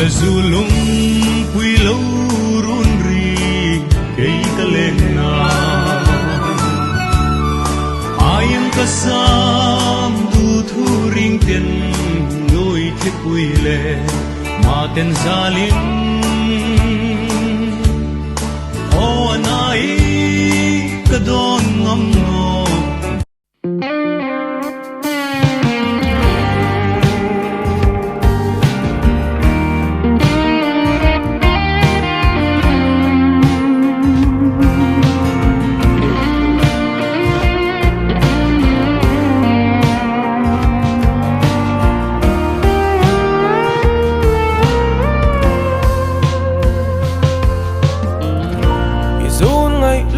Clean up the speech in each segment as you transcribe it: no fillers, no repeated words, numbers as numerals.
zulung pui lâu run ri cây ta lên na ayam kasam du thu ring ten loi the pui le ma ten zalim o anai kadon ngam no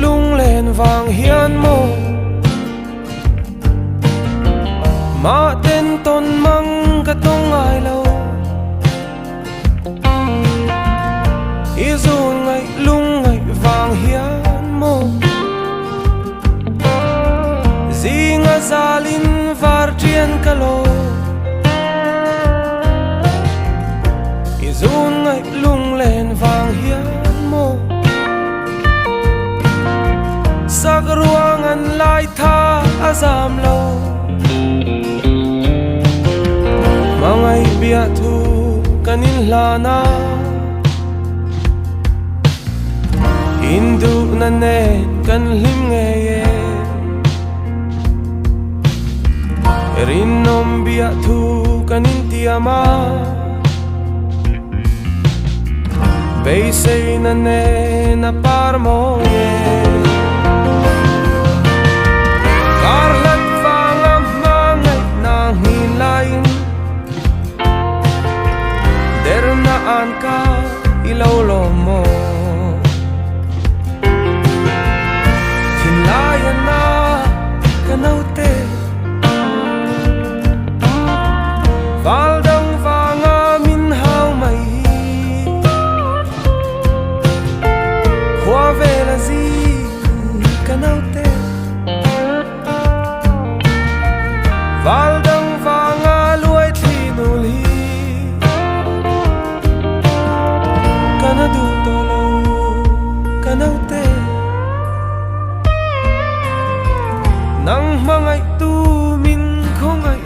lung lên vàng hiên mô mà tên tôn măng cả tông ai lâu ý dù ngày lung ngày vàng hiên mô gì ngã gia linh var triên cả lô ý dù ngày lung lên vàng hiên mô sa ruangan lai tha azam lo mangai bia thu kanin lana indu na ne kan lim nge ye rinom bia thu kanin tiama bei sei na ne na parmo ye Karlat vangam mangai nang hilain Dernaan ka ilaw mo